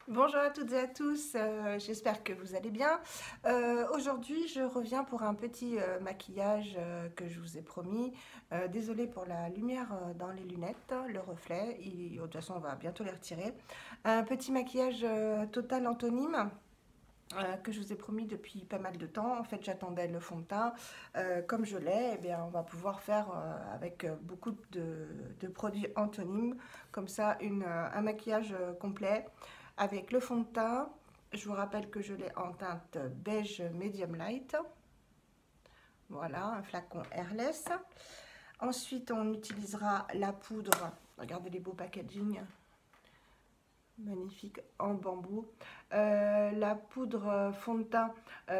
Bonjour à toutes et à tous, j'espère que vous allez bien. Aujourd'hui, je reviens pour un petit maquillage que je vous ai promis. Désolée pour la lumière dans les lunettes, le reflet, de toute façon on va bientôt les retirer. Un petit maquillage total antonyme. Que je vous ai promis depuis pas mal de temps. En fait, j'attendais le fond de teint. Comme je l'ai, eh bien, on va pouvoir faire avec beaucoup de produits antonymes, comme ça, un maquillage complet avec le fond de teint. Je vous rappelle que je l'ai en teinte beige medium light. Voilà, un flacon airless. Ensuite, on utilisera la poudre. Regardez les beaux packaging. Magnifique en bambou. La poudre fond de teint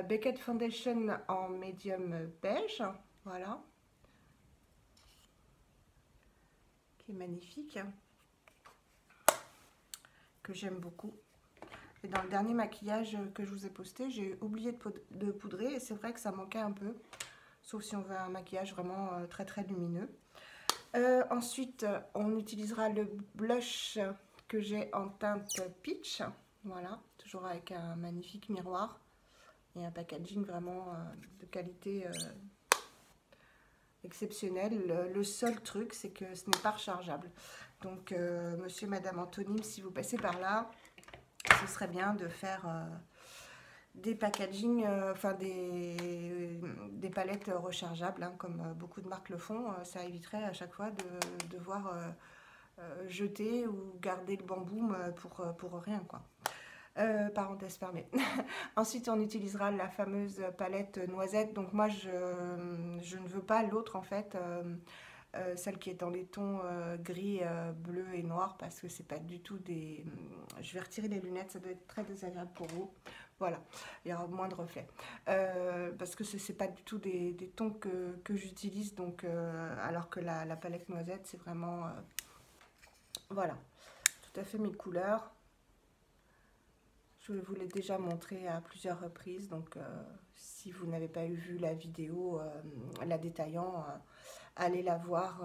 Beckett Foundation en médium beige. Voilà. Qui est magnifique. Que j'aime beaucoup. Et dans le dernier maquillage que je vous ai posté, j'ai oublié de poudrer. Et c'est vrai que ça manquait un peu. Sauf si on veut un maquillage vraiment très très lumineux. Ensuite, on utilisera le blush que j'ai en teinte peach. Voilà, toujours avec un magnifique miroir et un packaging vraiment de qualité exceptionnelle. Le seul truc, c'est que ce n'est pas rechargeable. Donc, monsieur, madame Anthony, si vous passez par là, ce serait bien de faire des packaging, enfin des palettes rechargeables, hein, comme beaucoup de marques le font. Ça éviterait à chaque fois de devoir jeter ou garder le bambou pour rien, quoi. Parenthèse fermée. Ensuite, on utilisera la fameuse palette noisette. Donc moi, je ne veux pas l'autre en fait, celle qui est dans les tons gris, bleu et noir, parce que c'est pas du tout des... Je vais retirer les lunettes, ça doit être très désagréable pour vous. Voilà, il y aura moins de reflets. Parce que ce n'est pas du tout des tons que j'utilise, donc alors que la palette noisette, c'est vraiment... voilà, tout à fait mes couleurs. Je vous l'ai déjà montré à plusieurs reprises, donc si vous n'avez pas vu la vidéo, la détaillant, allez la voir.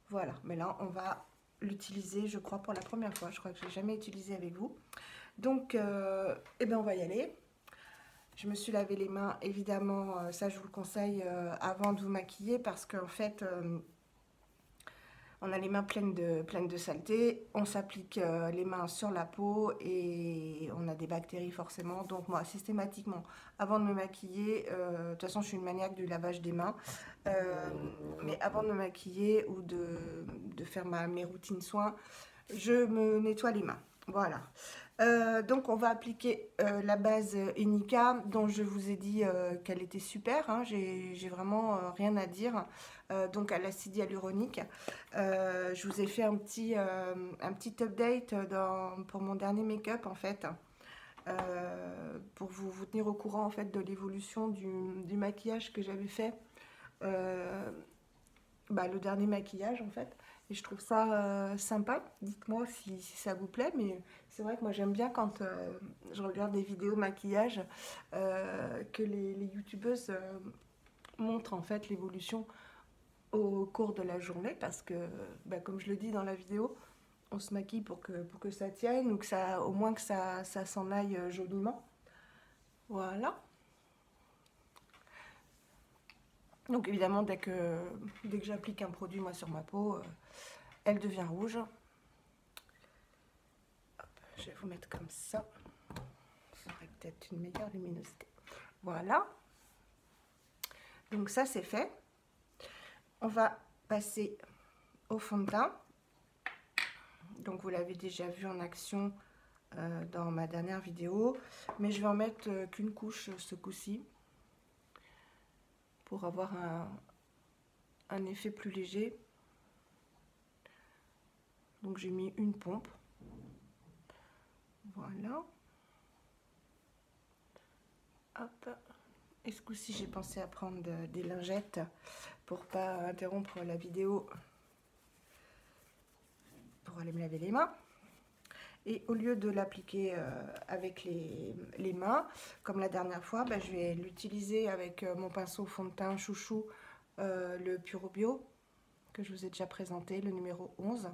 Voilà, mais là on va l'utiliser, je crois, pour la première fois. Je crois que je l'ai jamais utilisé avec vous. Donc, eh bien, on va y aller. Je me suis lavé les mains, évidemment, ça je vous le conseille avant de vous maquiller parce qu'en fait, on a les mains pleines de saleté, on s'applique les mains sur la peau et on a des bactéries forcément. Donc moi, systématiquement, avant de me maquiller, de toute façon je suis une maniaque du lavage des mains, mais avant de me maquiller ou de faire mes routines soins, je me nettoie les mains. Voilà. Donc on va appliquer la base Inica dont je vous ai dit qu'elle était super, hein, j'ai vraiment rien à dire. Donc à l'acide hyaluronique. Je vous ai fait un petit update pour mon dernier make-up en fait. Pour vous tenir au courant en fait de l'évolution du maquillage que j'avais fait. Le dernier maquillage en fait. Et je trouve ça sympa. Dites-moi si ça vous plaît, mais c'est vrai que moi j'aime bien quand je regarde des vidéos maquillage que les youtubeuses montrent en fait l'évolution au cours de la journée parce que, comme je le dis dans la vidéo, on se maquille pour que ça tienne ou que ça, au moins que ça s'en aille joliment. Voilà. Donc évidemment, dès que j'applique un produit moi sur ma peau, elle devient rouge. Hop, je vais vous mettre comme ça. Ça aurait peut-être une meilleure luminosité. Voilà. Donc ça c'est fait. On va passer au fond de teint. Donc vous l'avez déjà vu en action dans ma dernière vidéo, mais je vais en mettre qu'une couche ce coup-ci pour avoir un effet plus léger. Donc j'ai mis une pompe. Voilà. Hop. Et ce coup-ci, j'ai pensé à prendre des lingettes pour pas interrompre la vidéo pour aller me laver les mains. Et au lieu de l'appliquer avec les mains, comme la dernière fois, je vais l'utiliser avec mon pinceau fond de teint chouchou, le Puro Bio, que je vous ai déjà présenté, le numéro 11.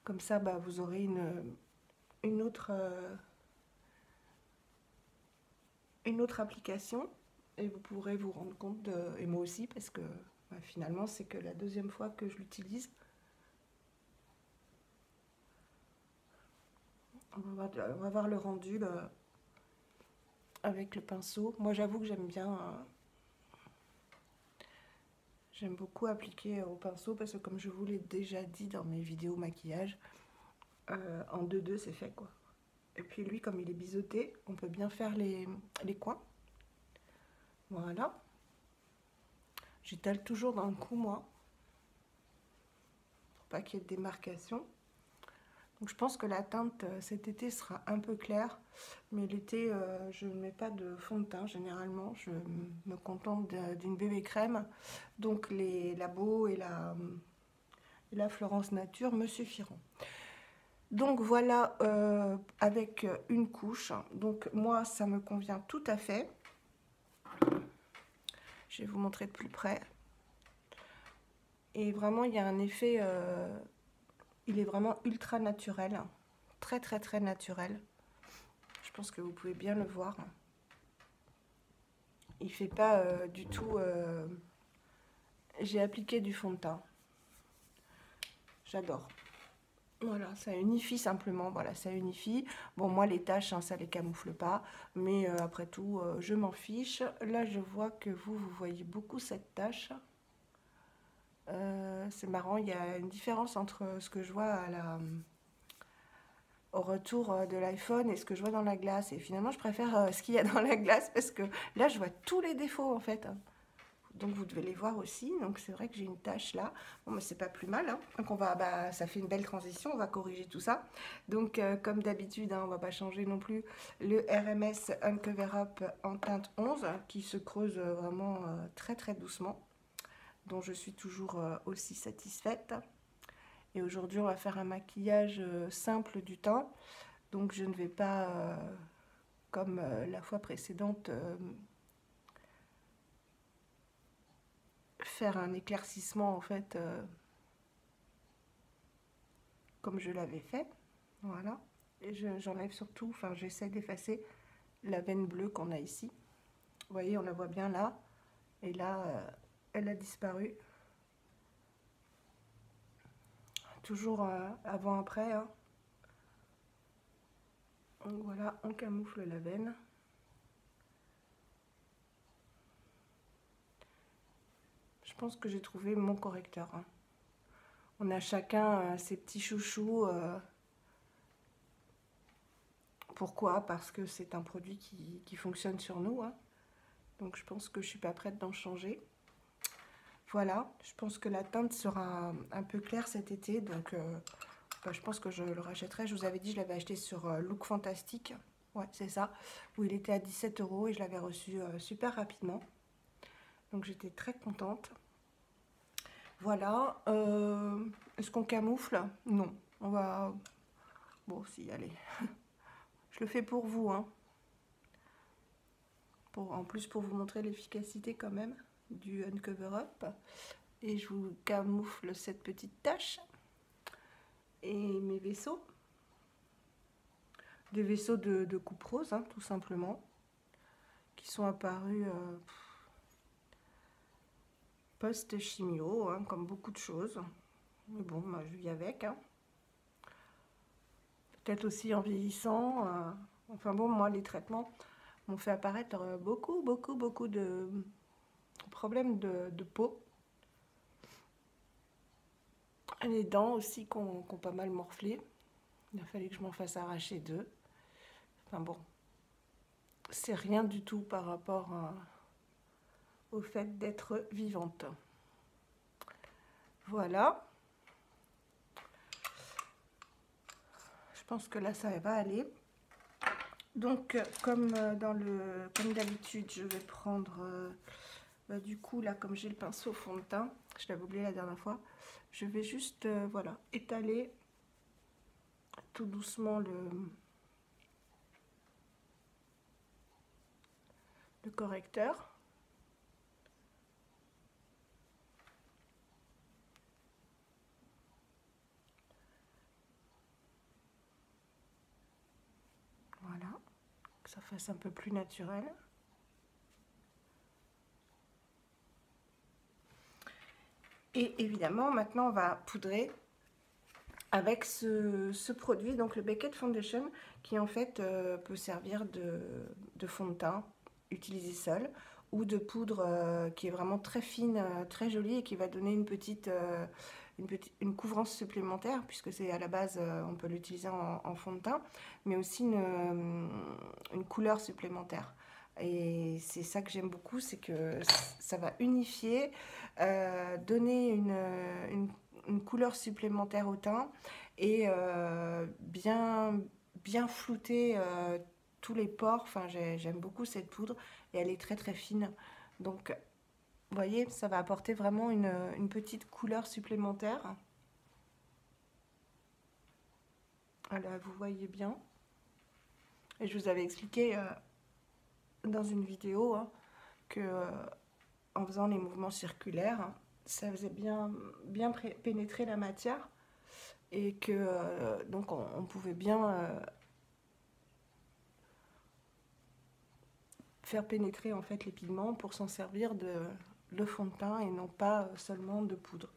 Comme ça, vous aurez une autre application et vous pourrez vous rendre compte, et moi aussi, parce que bah, finalement c'est que la deuxième fois que je l'utilise. On va voir le rendu avec le pinceau. Moi j'avoue que j'aime bien, j'aime beaucoup appliquer au pinceau parce que comme je vous l'ai déjà dit dans mes vidéos maquillage, en 2-2 c'est fait quoi. Et puis lui comme il est biseauté, on peut bien faire les coins. Voilà. J'étale toujours dans le cou moi, pour pas qu'il y ait de démarcation. Donc je pense que la teinte cet été sera un peu claire, mais l'été je ne mets pas de fond de teint généralement, je me contente d'une bébé crème, donc les Labo et la Florence Nature me suffiront. Donc voilà, avec une couche, donc moi ça me convient tout à fait. Je vais vous montrer de plus près. Et vraiment il y a un effet, il est vraiment ultra naturel. Très très très naturel. Je pense que vous pouvez bien le voir. Il fait pas du tout... J'ai appliqué du fond de teint. J'adore. Voilà, ça unifie simplement. Voilà, ça unifie. Bon, moi, les taches, hein, ça les camoufle pas. Mais après tout, je m'en fiche. Là, je vois que vous voyez beaucoup cette tache. C'est marrant, il y a une différence entre ce que je vois au retour de l'iPhone et ce que je vois dans la glace. Et finalement, je préfère ce qu'il y a dans la glace parce que là, je vois tous les défauts en fait. Donc, vous devez les voir aussi. Donc, c'est vrai que j'ai une tache là. Bon, mais c'est pas plus mal. Hein. Donc, on va, bah, ça fait une belle transition. On va corriger tout ça. Donc, comme d'habitude, hein, on va pas changer non plus le RMS Uncover Up en teinte 11 qui se creuse vraiment très très doucement, dont je suis toujours aussi satisfaite. Et aujourd'hui, on va faire un maquillage simple du teint. Donc, je ne vais pas, comme la fois précédente, faire un éclaircissement, en fait, comme je l'avais fait. Voilà. Et j'enlève surtout, enfin, j'essaie d'effacer la veine bleue qu'on a ici. Vous voyez, on la voit bien là. Et là, elle a disparu. Toujours avant-après, hein. Donc voilà, on camoufle la veine. Je pense que j'ai trouvé mon correcteur. Hein. On a chacun ses petits chouchous. Pourquoi? Parce que c'est un produit qui fonctionne sur nous. Hein. Donc je pense que je ne suis pas prête d'en changer. Voilà, je pense que la teinte sera un peu claire cet été. Donc bah, je pense que je le rachèterai. Je vous avais dit, je l'avais acheté sur Look Fantastique. Ouais, c'est ça. Où il était à 17 € et je l'avais reçu super rapidement. Donc j'étais très contente. Voilà. Est-ce qu'on camoufle? Non. On va... Bon, si, allez. Je le fais pour vous, hein. En plus, pour vous montrer l'efficacité quand même du Uncover Up. Et je vous camoufle cette petite tache. Et mes vaisseaux. Des vaisseaux de coupe rose, hein, tout simplement. Qui sont apparus post-chimio, hein, comme beaucoup de choses. Mais bon, moi, je vis avec. Hein. Peut-être aussi en vieillissant. Enfin bon, moi, les traitements m'ont fait apparaître beaucoup de problèmes de peau. Les dents aussi qui ont pas mal morflé. Il a fallu que je m'en fasse arracher 2. Enfin bon, c'est rien du tout par rapport au fait d'être vivante. Voilà. Je pense que là, ça va aller. Donc, comme d'habitude, je vais prendre, du coup, là, comme j'ai le pinceau fond de teint, je l'avais oublié la dernière fois, je vais juste, voilà, étaler tout doucement le correcteur. ça fasse un peu plus naturel. Et évidemment, maintenant, on va poudrer avec ce produit, donc le Beckett Foundation, qui en fait peut servir de fond de teint utilisé seul, ou de poudre qui est vraiment très fine, très jolie, et qui va donner une couvrance supplémentaire, puisque c'est à la base, on peut l'utiliser en fond de teint, mais aussi une couleur supplémentaire. Et c'est ça que j'aime beaucoup, c'est que ça va unifier, donner une couleur supplémentaire au teint et bien flouter tous les pores. Enfin, j'aime beaucoup cette poudre et elle est très très fine. Donc, vous voyez, ça va apporter vraiment une petite couleur supplémentaire. Là, vous voyez bien. Et je vous avais expliqué dans une vidéo que en faisant les mouvements circulaires, ça faisait bien pénétrer la matière et que donc on pouvait bien faire pénétrer en fait les pigments pour s'en servir de fond de teint et non pas seulement de poudre.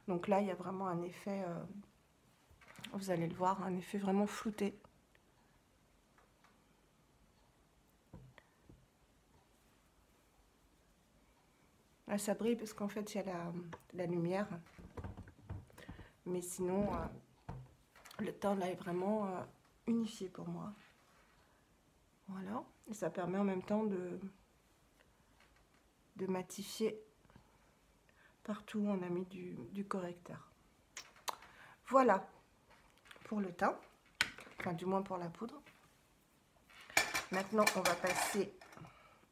Donc là, il y a vraiment un effet, vous allez le voir, un effet vraiment flouté. Là, ça brille parce qu'en fait, il y a la lumière. Mais sinon, le teint là est vraiment unifié pour moi. Voilà. Et ça permet en même temps de matifier partout où on a mis du correcteur. Voilà pour le teint. Enfin, du moins pour la poudre. Maintenant, on va passer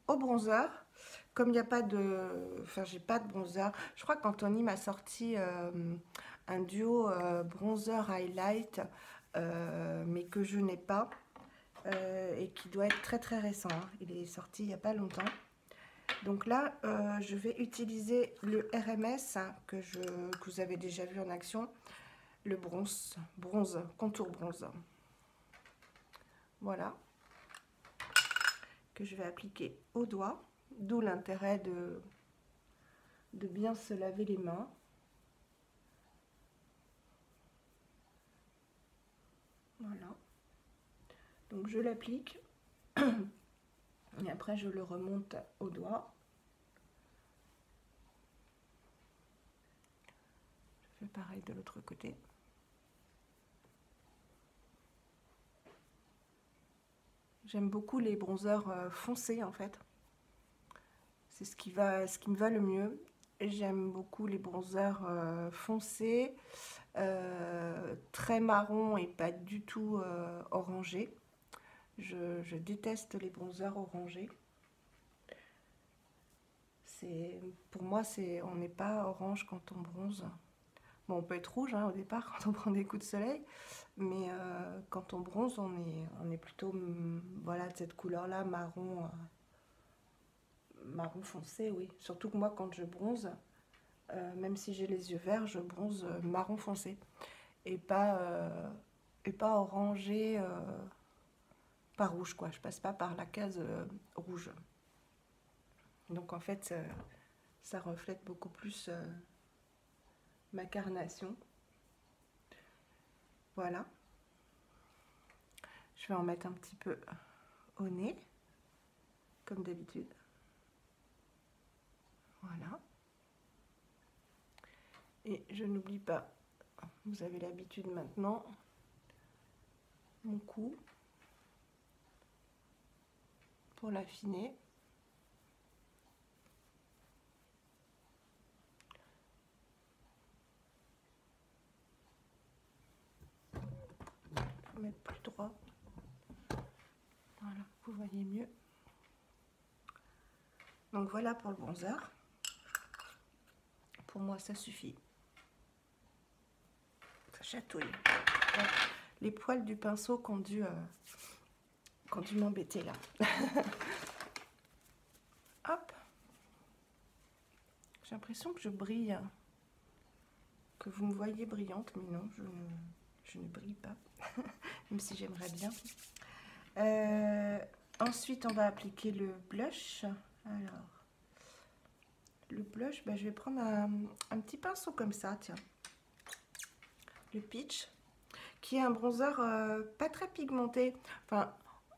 au bronzer. Comme il n'y a pas de... Enfin, j'ai pas de bronzer. Je crois qu'Anthony m'a sorti un duo bronzer highlight, mais que je n'ai pas. Et qui doit être très très récent. Il est sorti il n'y a pas longtemps. Donc là, je vais utiliser le RMS que vous avez déjà vu en action. Le bronze, contour bronze. Voilà. Que je vais appliquer au doigt. D'où l'intérêt de bien se laver les mains. Voilà. Donc je l'applique. Et après je le remonte au doigt. Je fais pareil de l'autre côté. J'aime beaucoup les bronzers foncés en fait. C'est ce qui me va le mieux. J'aime beaucoup les bronzers foncés, très marron et pas du tout orangé. Je déteste les bronzers orangés. Pour moi, on n'est pas orange quand on bronze. Bon, on peut être rouge au départ quand on prend des coups de soleil, mais quand on bronze, on est plutôt voilà, de cette couleur-là, marron foncé, oui. Surtout que moi, quand je bronze, même si j'ai les yeux verts, je bronze marron foncé et pas orangé, pas rouge, quoi. Je passe pas par la case rouge. Donc en fait, ça reflète beaucoup plus ma carnation. Voilà. Je vais en mettre un petit peu au nez, comme d'habitude. Voilà. Et je n'oublie pas, vous avez l'habitude maintenant, mon cou pour l'affiner. Mettre plus droit. Voilà, vous voyez mieux. Donc voilà pour le bronzer. Pour moi, ça suffit. Ça chatouille. Les poils du pinceau qui ont dû m'embêter là. Hop. J'ai l'impression que je brille. Que vous me voyez brillante, mais non, je ne brille pas. Même si j'aimerais bien. Ensuite, on va appliquer le blush. Alors, le blush, bah, je vais prendre un petit pinceau comme ça, tiens. Le Peach, qui est un bronzer pas très pigmenté. Enfin,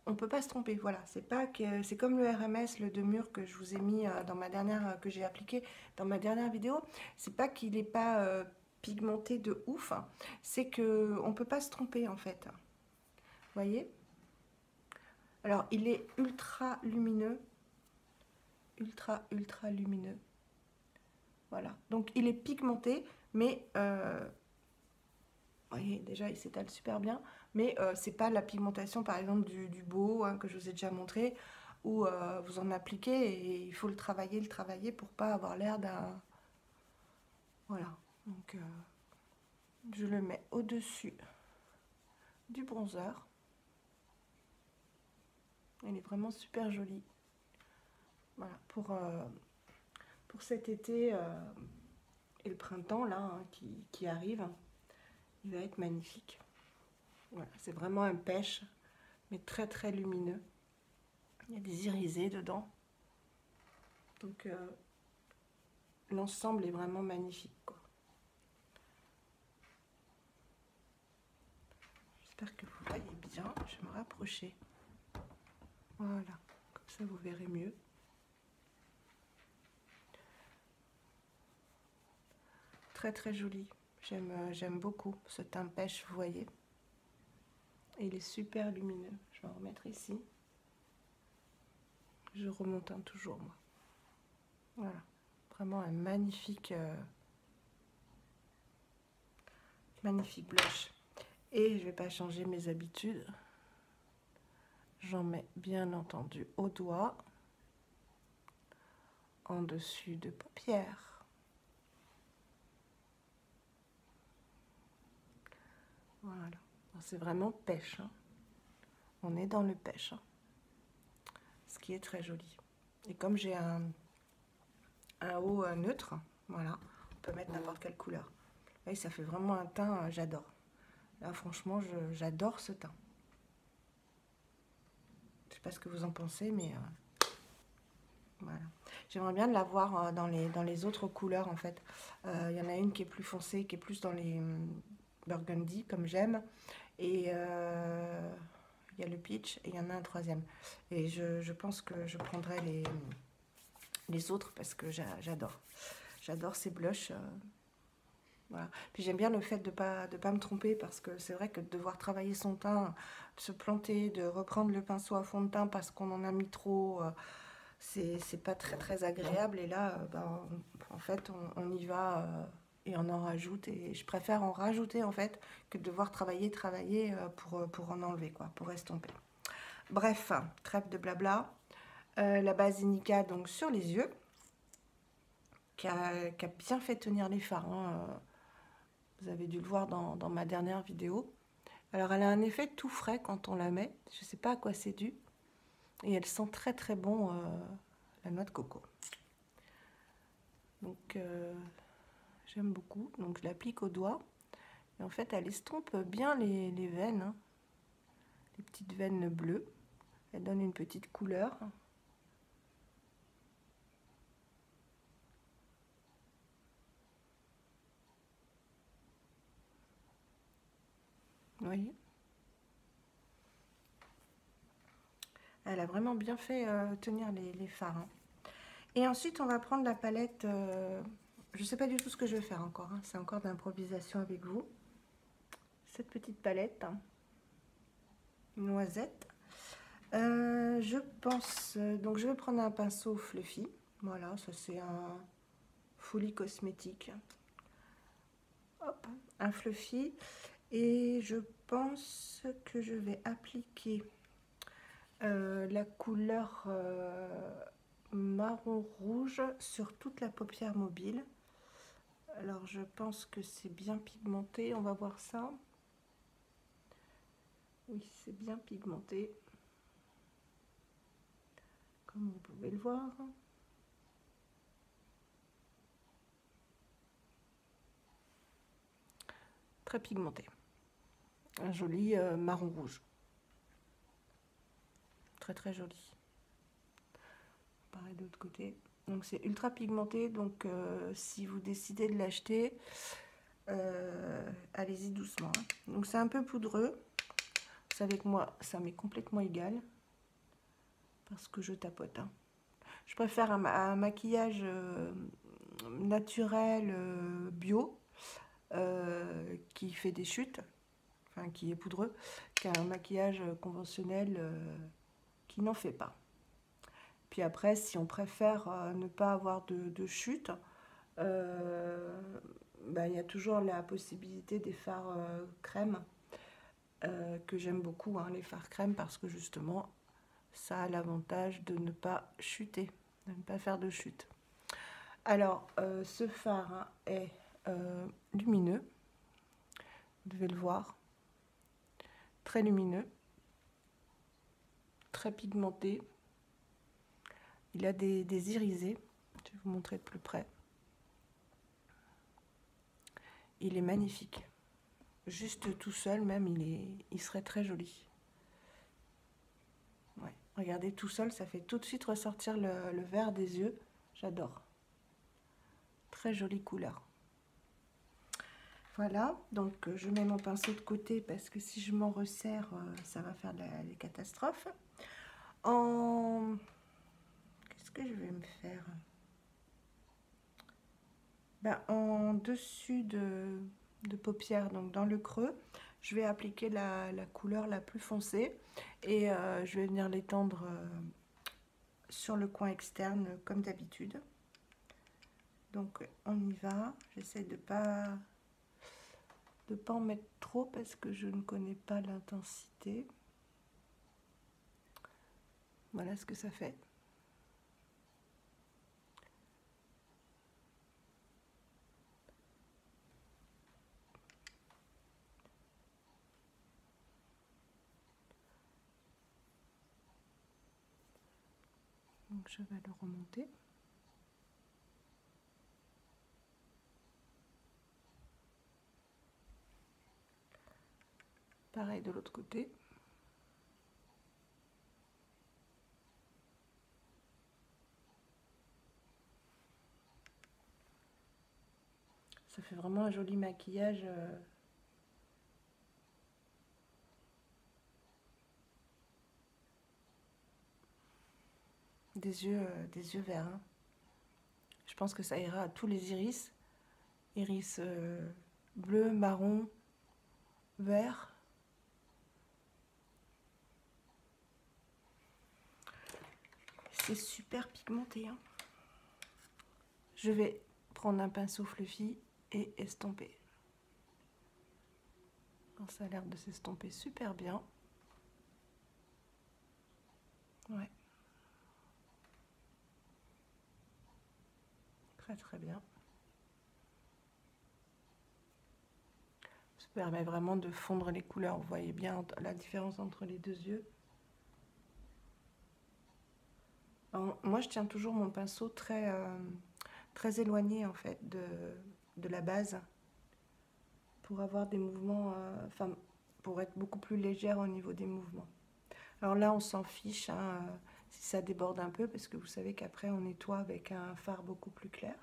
on peut pas se tromper, voilà. C'est pas que c'est comme le RMS, le de mur que je vous ai mis dans ma dernière, que j'ai appliqué dans ma dernière vidéo. C'est pas qu'il est pas pigmenté de ouf, hein. C'est que on peut pas se tromper en fait. Vous voyez? Alors, il est ultra lumineux, ultra lumineux. Voilà. Donc, il est pigmenté, mais vous voyez, déjà, il s'étale super bien, mais c'est pas la pigmentation, par exemple, du beau, hein, que je vous ai déjà montré, où vous en appliquez et il faut le travailler pour pas avoir l'air d'un... Voilà. Donc, je le mets au-dessus du bronzer. Il est vraiment super joli. Voilà, pour cet été et le printemps, là, hein, qui arrive, il va être magnifique. Voilà, c'est vraiment un pêche, mais très lumineux. Il y a des irisés dedans. Donc, l'ensemble est vraiment magnifique, quoi. J'espère que vous voyez bien. Je vais me rapprocher. Voilà, comme ça vous verrez mieux. Très joli. J'aime beaucoup ce teint pêche, vous voyez. Et il est super lumineux. Je vais en remettre ici. Je remonte un toujours, moi. Voilà, vraiment un magnifique blush. Et je vais pas changer mes habitudes. J'en mets bien entendu au doigt, en dessus de paupières. Voilà, c'est vraiment pêche, hein. On est dans le pêche, hein. Ce qui est très joli. Et comme j'ai un haut neutre, voilà, on peut mettre n'importe quelle couleur. Et ça fait vraiment un teint, j'adore. Là, franchement, j'adore ce teint. Je sais pas ce que vous en pensez, mais voilà. J'aimerais bien l'avoir dans les autres couleurs, en fait. Il y en a une qui est plus foncée, qui est plus dans les burgundy, comme j'aime. Et il y a le peach, et il y en a un troisième. Et je pense que je prendrai les autres, parce que j'adore. J'adore ces blushs. Voilà. Puis j'aime bien le fait de pas me tromper, parce que c'est vrai que de devoir travailler son teint, de se planter, de reprendre le pinceau à fond de teint parce qu'on en a mis trop, c'est pas très agréable. Et là, en fait, on y va et on en rajoute. Et je préfère en rajouter, en fait, que de devoir travailler pour en enlever, quoi, pour estomper. Bref, trêve de blabla. La base Inica, donc sur les yeux, qui a bien fait tenir les fards, hein. Vous avez dû le voir dans ma dernière vidéo. Alors, elle a un effet tout frais quand on la met. Je ne sais pas à quoi c'est dû. Et elle sent très bon la noix de coco. Donc, j'aime beaucoup. Donc, je l'applique au doigt. Et en fait, elle estompe bien les veines, hein. Les petites veines bleues. Elle donne une petite couleur. Vous voyez ? Elle a vraiment bien fait tenir les fards, hein. Et ensuite, on va prendre la palette. Je ne sais pas du tout ce que je vais faire encore, hein. C'est encore d'improvisation avec vous. Cette petite palette, hein, noisette. Je pense. Donc, je vais prendre un pinceau fluffy. Voilà, ça c'est un Folie Cosmétique. Hop, un fluffy. Et je pense que je vais appliquer la couleur marron rouge sur toute la paupière mobile. Alors je pense que c'est bien pigmenté, on va voir ça. Oui, c'est bien pigmenté, comme vous pouvez le voir. Très pigmenté. Un joli marron rouge. très très joli. Pareil de l'autre côté. Donc c'est ultra pigmenté, donc si vous décidez de l'acheter, allez-y doucement. Donc c'est un peu poudreux. Vous savez que moi, ça m'est complètement égal. Parce que je tapote. Hein. Je préfère un maquillage naturel, bio, qui fait des chutes, enfin qui est poudreux, qu'un maquillage conventionnel qui n'en fait pas. Puis après, si on préfère ne pas avoir de chute, bah, y a toujours la possibilité des fards crème, que j'aime beaucoup, hein, les fards crème, parce que justement, ça a l'avantage de ne pas chuter, de ne pas faire de chute. Alors, ce fard hein, est lumineux, vous devez le voir, très lumineux, très pigmenté. Il a des irisés, je vais vous montrer de plus près. Il est magnifique. Juste tout seul même, il serait très joli. Ouais. Regardez, tout seul, ça fait tout de suite ressortir le vert des yeux. J'adore. Très jolie couleur. Voilà, donc je mets mon pinceau de côté parce que si je m'en resserre, ça va faire des catastrophes. Qu'est-ce que je vais me faire? Ben, en dessus de paupière, donc dans le creux, je vais appliquer la couleur la plus foncée et je vais venir l'étendre sur le coin externe comme d'habitude. Donc on y va, j'essaie de pas en mettre trop parce que je ne connais pas l'intensité. Voilà ce que ça fait. Donc je vais le remonter. Pareil de l'autre côté. Ça fait vraiment un joli maquillage. Des yeux verts. Hein. Je pense que ça ira à tous les iris. Iris bleu, marron, vert. C'est super pigmenté. Hein. Je vais prendre un pinceau fluffy et estomper. Alors, ça a l'air de s'estomper super bien. Ouais. Très très bien. Ça permet vraiment de fondre les couleurs. Vous voyez bien la différence entre les deux yeux. Alors, moi, je tiens toujours mon pinceau très, très éloigné en fait de la base pour avoir des mouvements, enfin, pour être beaucoup plus légère au niveau des mouvements. Alors là, on s'en fiche hein, si ça déborde un peu parce que vous savez qu'après, on nettoie avec un fard beaucoup plus clair.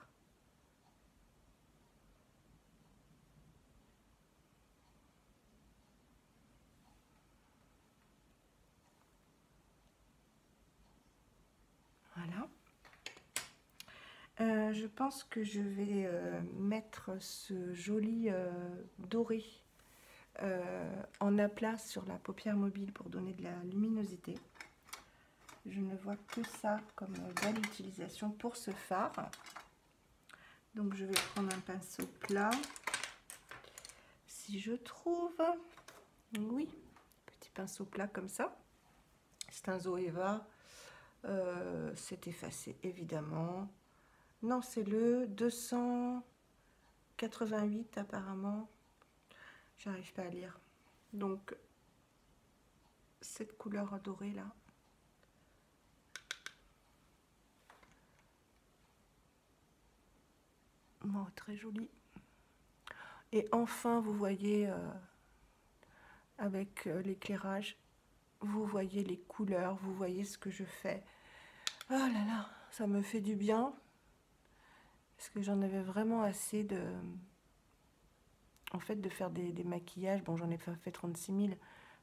Voilà. Je pense que je vais mettre ce joli doré en aplat sur la paupière mobile pour donner de la luminosité. Je ne vois que ça comme belle utilisation pour ce fard. Donc je vais prendre un pinceau plat. Si je trouve, oui, petit pinceau plat comme ça. C'est un Zoeva. C'est effacé évidemment. Non, c'est le 288 apparemment. J'arrive pas à lire. Donc, cette couleur dorée là. Oh, très jolie. Et enfin, vous voyez, avec l'éclairage, vous voyez les couleurs, vous voyez ce que je fais. Oh là là, ça me fait du bien. Parce que j'en avais vraiment assez de... En fait, de faire des maquillages. Bon, j'en ai pas fait 36 000.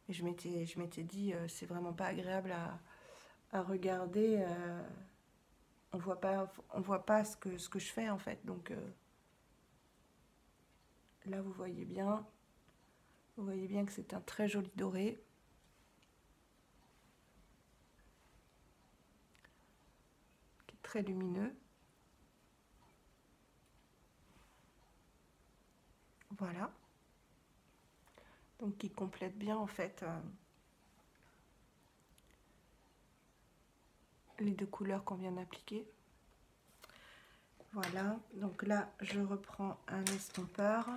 Mais je m'étais dit, c'est vraiment pas agréable à regarder. On voit pas ce que je fais, en fait. Donc, là, vous voyez bien. Vous voyez bien que c'est un très joli doré. Qui est très lumineux. Voilà. Donc, qui complète bien, en fait, les deux couleurs qu'on vient d'appliquer. Voilà. Donc là, je reprends un estompeur.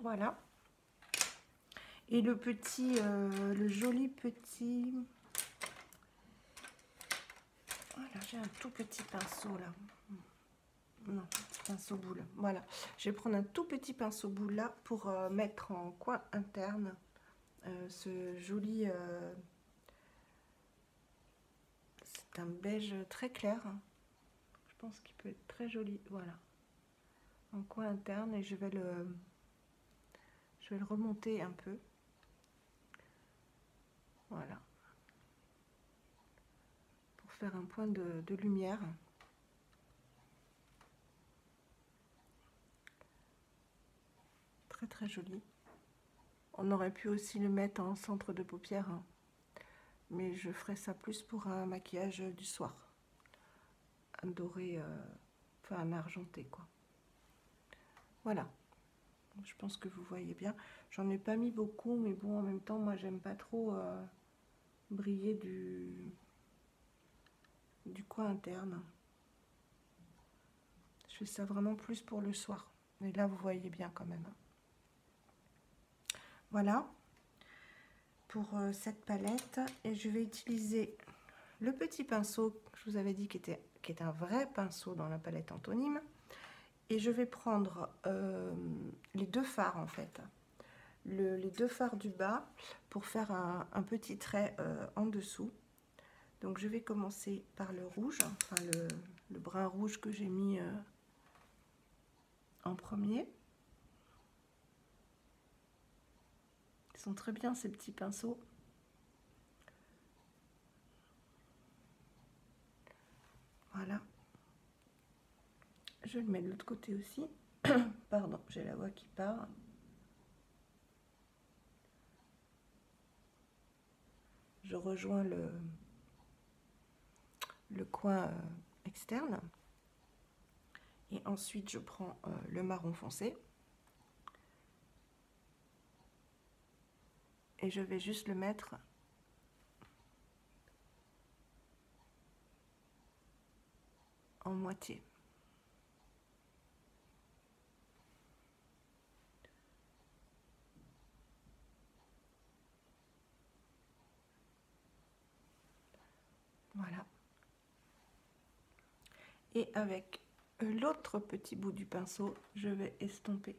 Voilà. Et le petit, le joli petit... Voilà, j'ai un tout petit pinceau là. Non, pinceau boule. Voilà. Je vais prendre un tout petit pinceau boule là pour mettre en coin interne ce joli... c'est un beige très clair. Je pense qu'il peut être très joli. Voilà. En coin interne et je vais le remonter un peu. Voilà. Pour faire un point de lumière. Très très joli. On aurait pu aussi le mettre en centre de paupière. Hein. Mais je ferai ça plus pour un maquillage du soir. Un doré, enfin un argenté quoi. Voilà. Je pense que vous voyez bien. J'en ai pas mis beaucoup, mais bon, en même temps, moi, j'aime pas trop briller du coin interne. Je fais ça vraiment plus pour le soir. Mais là, vous voyez bien quand même. Voilà pour cette palette. Et je vais utiliser le petit pinceau que je vous avais dit qui est un vrai pinceau dans la palette Anthonyme. Et je vais prendre les deux fards en fait. Les deux fards du bas pour faire un petit trait en dessous. Donc je vais commencer par le rouge, enfin le brun rouge que j'ai mis en premier. Ils sont très bien ces petits pinceaux. Voilà. Je le mets de l'autre côté aussi. Pardon, j'ai la voix qui part. Je rejoins le coin externe. Et ensuite, je prends le marron foncé. Et je vais juste le mettre en moitié. Voilà. Et avec l'autre petit bout du pinceau, je vais estomper.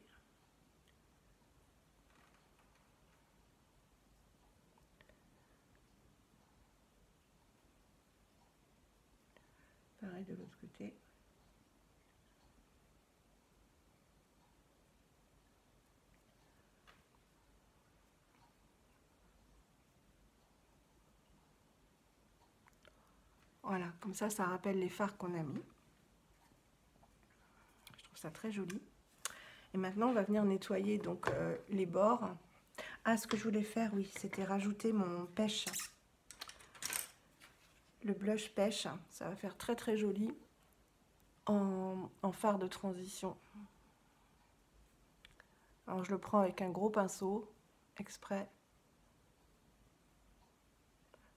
Pareil de l'autre côté. Voilà, comme ça rappelle les fards qu'on a mis. Je trouve ça très joli. Et maintenant, on va venir nettoyer donc les bords. Ah, ce que je voulais faire, oui, c'était rajouter mon pêche. Le blush pêche, ça va faire très très joli en fard de transition. Alors, je le prends avec un gros pinceau, exprès.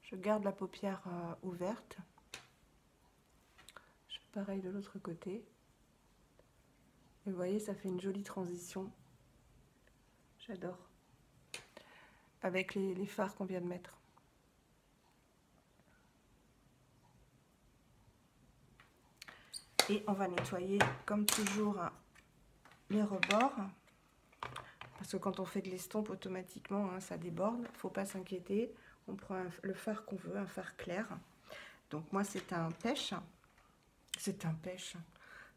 Je garde la paupière ouverte. Je fais pareil de l'autre côté. Et vous voyez, ça fait une jolie transition. J'adore. Avec les fards qu'on vient de mettre. Et on va nettoyer, comme toujours, les rebords. Parce que quand on fait de l'estompe, automatiquement, hein, ça déborde. Il ne faut pas s'inquiéter. On prend le fard qu'on veut, un fard clair. Donc moi, c'est un pêche. C'est un pêche.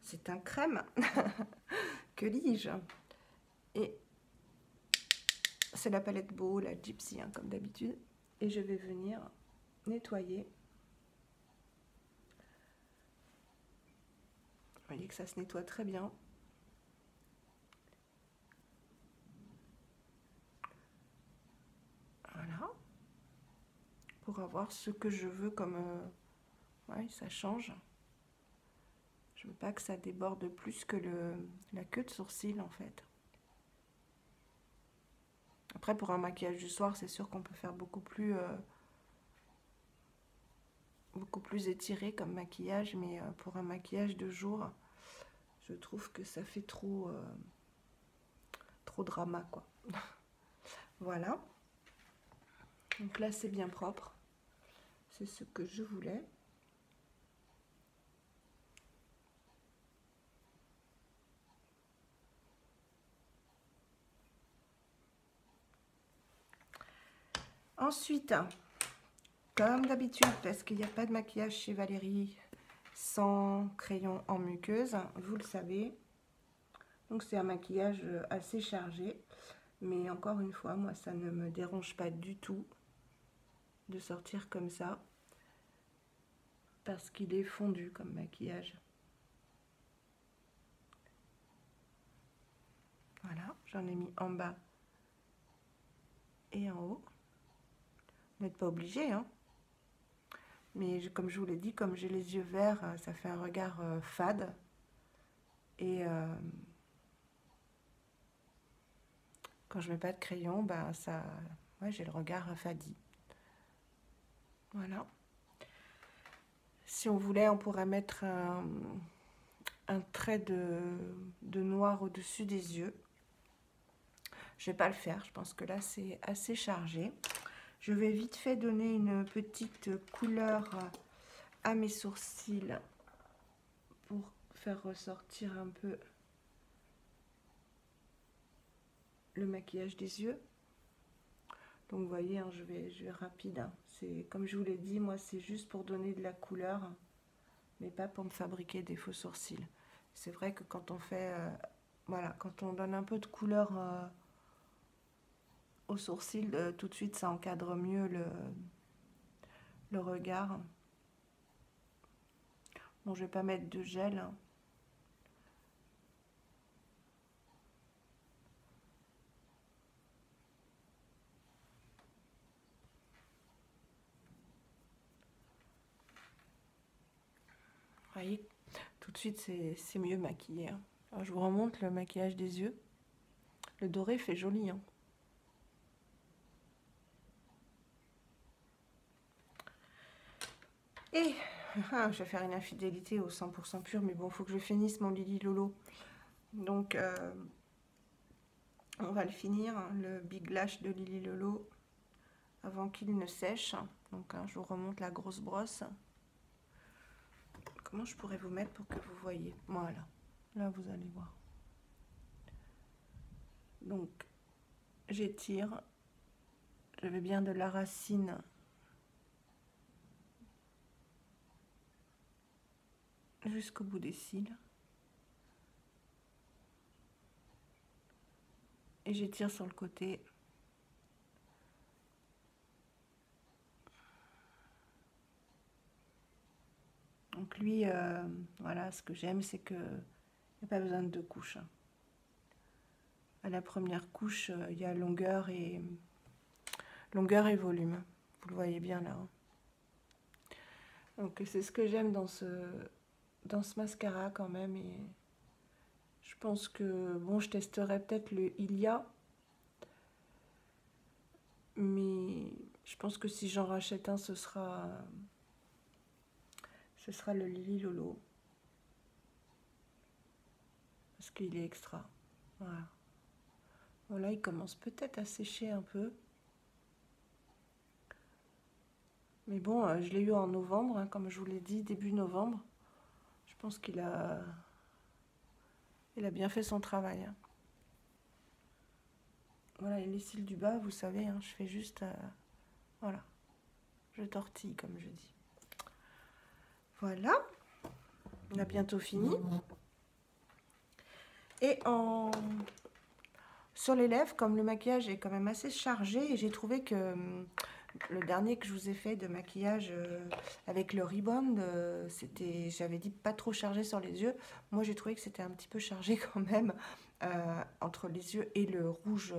C'est un crème. Que dis-je? Et c'est la palette Beau, la Gypsy, hein, comme d'habitude. Et je vais venir nettoyer. Vous voyez que ça se nettoie très bien. Voilà. Pour avoir ce que je veux comme... ouais, ça change. Je veux pas que ça déborde plus que la queue de sourcil, en fait. Après, pour un maquillage du soir, c'est sûr qu'on peut faire beaucoup plus étiré comme maquillage, mais pour un maquillage de jour, je trouve que ça fait trop drama, quoi. Voilà. Donc là, c'est bien propre. C'est ce que je voulais. Ensuite, comme d'habitude, parce qu'il n'y a pas de maquillage chez Valérie sans crayon en muqueuse, vous le savez. Donc c'est un maquillage assez chargé. Mais encore une fois, moi, ça ne me dérange pas du tout de sortir comme ça. Parce qu'il est fondu comme maquillage. Voilà, j'en ai mis en bas et en haut. Vous n'êtes pas obligé, hein. Mais comme je vous l'ai dit, comme j'ai les yeux verts, ça fait un regard fade. Et quand je mets pas de crayon, bah ça, ouais, j'ai le regard affadi. Voilà. Si on voulait, on pourrait mettre un trait de noir au-dessus des yeux. Je vais pas le faire, je pense que là c'est assez chargé. Je vais vite fait donner une petite couleur à mes sourcils pour faire ressortir un peu le maquillage des yeux. Donc vous voyez, hein, je vais rapide. Hein. C'est comme je vous l'ai dit, moi c'est juste pour donner de la couleur, mais pas pour me fabriquer des faux sourcils. C'est vrai que quand on fait, voilà, quand on donne un peu de couleur aux sourcils, tout de suite ça encadre mieux le regard. Bon, je vais pas mettre de gel. Hein. Vous voyez, tout de suite c'est mieux maquillé. Hein. Alors, je vous remonte le maquillage des yeux. Le doré fait joli. Hein. Et je vais faire une infidélité au 100% pur, mais bon, il faut que je finisse mon Lily Lolo. Donc, on va le finir, hein, le Big Lash de Lily Lolo, avant qu'il ne sèche. Donc, hein, je vous remonte la grosse brosse. Comment je pourrais vous mettre pour que vous voyez? Voilà, là vous allez voir. Donc, j'étire. Je vais bien de la racine jusqu'au bout des cils. Et j'étire sur le côté. Donc lui, voilà, ce que j'aime, c'est que il n'y a pas besoin de 2 couches. À la première couche, il y a longueur et volume. Vous le voyez bien là. Hein. Donc c'est ce que j'aime dans ce mascara quand même. Et je pense que, bon, je testerai peut-être le Ilia. Mais je pense que si j'en rachète un, ce sera le Lily Lolo. Parce qu'il est extra. Voilà. Voilà, il commence peut-être à sécher un peu. Mais bon, je l'ai eu en novembre, hein, comme je vous l'ai dit, début novembre. Je pense il a bien fait son travail. Hein. Voilà, et les cils du bas, vous savez, hein, je fais juste... voilà, je tortille, comme je dis. Voilà, on a bientôt fini. Et sur les lèvres, comme le maquillage est quand même assez chargé, j'ai trouvé que le dernier que je vous ai fait de maquillage avec le Rebound, j'avais dit pas trop chargé sur les yeux. Moi, j'ai trouvé que c'était un petit peu chargé quand même entre les yeux et le rouge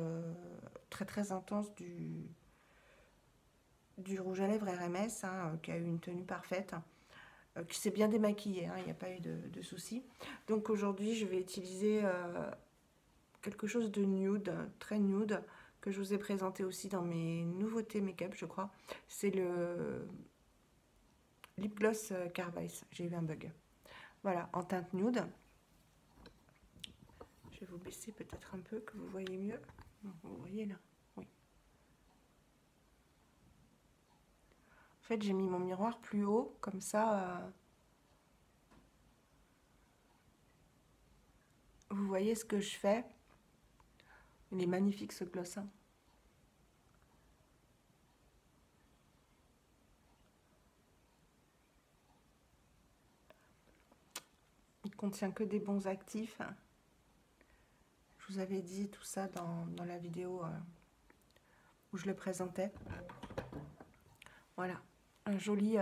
très très intense du rouge à lèvres RMS, hein, qui a eu une tenue parfaite, qui s'est bien démaquillé, hein, il n'y a pas eu de soucis. Donc aujourd'hui, je vais utiliser quelque chose de nude, très nude, que je vous ai présenté aussi dans mes nouveautés make-up, je crois. C'est le lip gloss Carvice. J'ai eu un bug. Voilà, en teinte nude. Je vais vous baisser peut-être un peu, que vous voyez mieux. Vous voyez là? Oui. En fait, j'ai mis mon miroir plus haut, comme ça... vous voyez ce que je fais? Il est magnifique ce gloss. Hein. Il contient que des bons actifs. Je vous avais dit tout ça dans la vidéo où je le présentais. Voilà, un joli...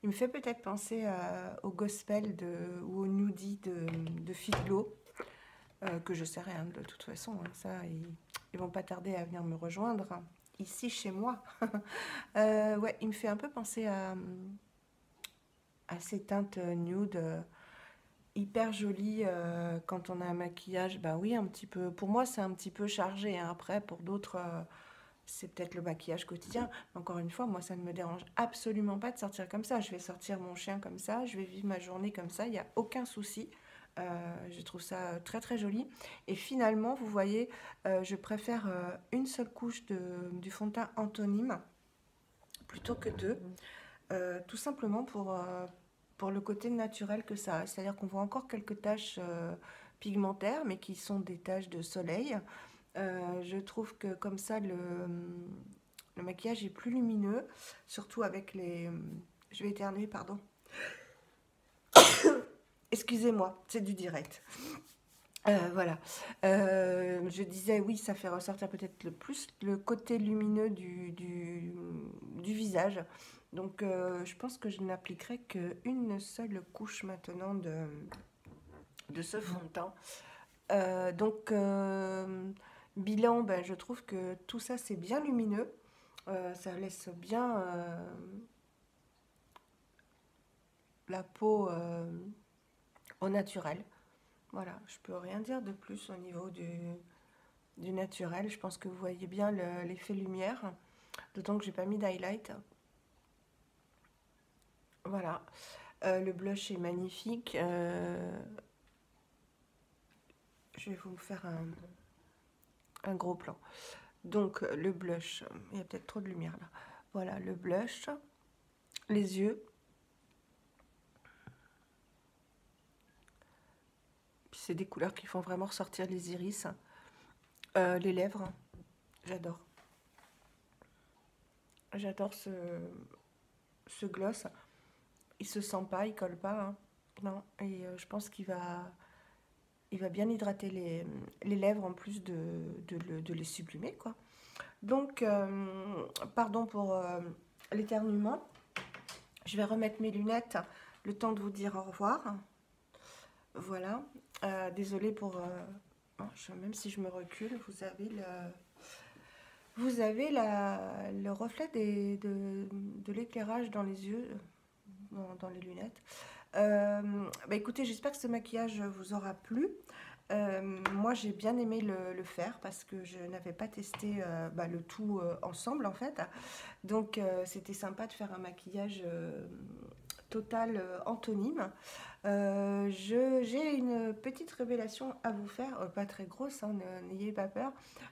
il me fait peut-être penser au gospel ou au nudie de Figlo, que je sais rien de toute façon. Hein, ça, ils vont pas tarder à venir me rejoindre ici chez moi. Ouais, il me fait un peu penser à ces teintes nude hyper jolies quand on a un maquillage. Bah oui, un petit peu. Pour moi, c'est un petit peu chargé. Hein. Après, pour d'autres, c'est peut-être le maquillage quotidien. Encore une fois, moi, ça ne me dérange absolument pas de sortir comme ça. Je vais sortir mon chien comme ça, je vais vivre ma journée comme ça, il n'y a aucun souci. Je trouve ça très très joli. Et finalement, vous voyez, je préfère une seule couche du fond de teint Antonyme plutôt que deux. Tout simplement pour le côté naturel que ça a. C'est-à-dire qu'on voit encore quelques taches pigmentaires, mais qui sont des taches de soleil. Je trouve que comme ça, le maquillage est plus lumineux, surtout avec les... Je vais éternuer, pardon. Excusez-moi, c'est du direct. Voilà. Je disais, oui, ça fait ressortir peut-être le plus le côté lumineux du visage. Donc, je pense que je n'appliquerai qu'une seule couche maintenant de ce fond de teint. Donc, bilan, ben, je trouve que tout ça, c'est bien lumineux. Ça laisse bien la peau au naturel. Voilà, je peux rien dire de plus au niveau du naturel. Je pense que vous voyez bien l'effet lumière, d'autant que j'ai pas mis d'highlight. Voilà, le blush est magnifique. Je vais vous faire un gros plan. Donc le blush, il y a peut-être trop de lumière là. Voilà, le blush, les yeux. C'est des couleurs qui font vraiment ressortir les iris. Les lèvres, j'adore. J'adore ce gloss. Il se sent pas, il colle pas. Hein. Non, et je pense qu'il va bien hydrater les lèvres en plus de les sublimer, quoi. Donc, pardon pour l'éternuement. Je vais remettre mes lunettes, le temps de vous dire au revoir. Voilà. Désolée pour... même si je me recule, vous avez le reflet de l'éclairage dans les yeux, dans les lunettes. Bah écoutez, j'espère que ce maquillage vous aura plu. Moi, j'ai bien aimé le faire parce que je n'avais pas testé le tout ensemble, en fait. Donc, c'était sympa de faire un maquillage total antonyme. J'ai une petite révélation à vous faire, pas très grosse, hein, n'ayez pas peur.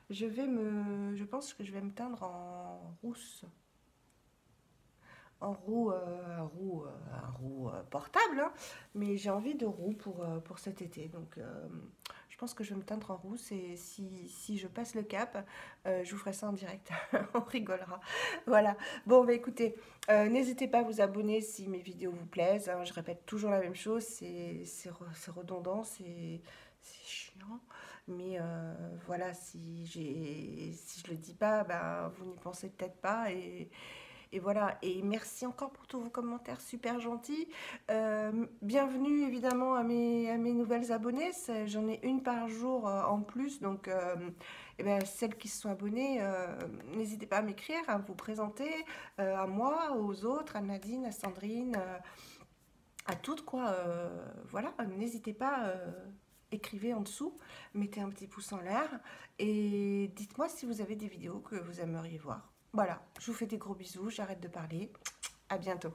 Je pense que je vais me teindre en rousse. En roux, un roux portable, hein, mais j'ai envie de roux pour cet été. Donc, je pense que je vais me teindre en rousse et si je passe le cap, je vous ferai ça en direct. On rigolera. Voilà. Bon, bah écoutez, n'hésitez pas à vous abonner si mes vidéos vous plaisent, hein. Je répète toujours la même chose, c'est redondant, c'est chiant. Mais voilà, si je le dis pas, bah, vous n'y pensez peut-être pas et voilà, et merci encore pour tous vos commentaires super gentils. Bienvenue évidemment à mes nouvelles abonnées. J'en ai une par jour en plus, donc eh ben, celles qui se sont abonnées, n'hésitez pas à m'écrire, à vous présenter à moi, aux autres, à Nadine, à Sandrine, à toutes quoi. Voilà, n'hésitez pas. Écrivez en dessous, mettez un petit pouce en l'air et dites-moi si vous avez des vidéos que vous aimeriez voir. Voilà, je vous fais des gros bisous, j'arrête de parler. À bientôt.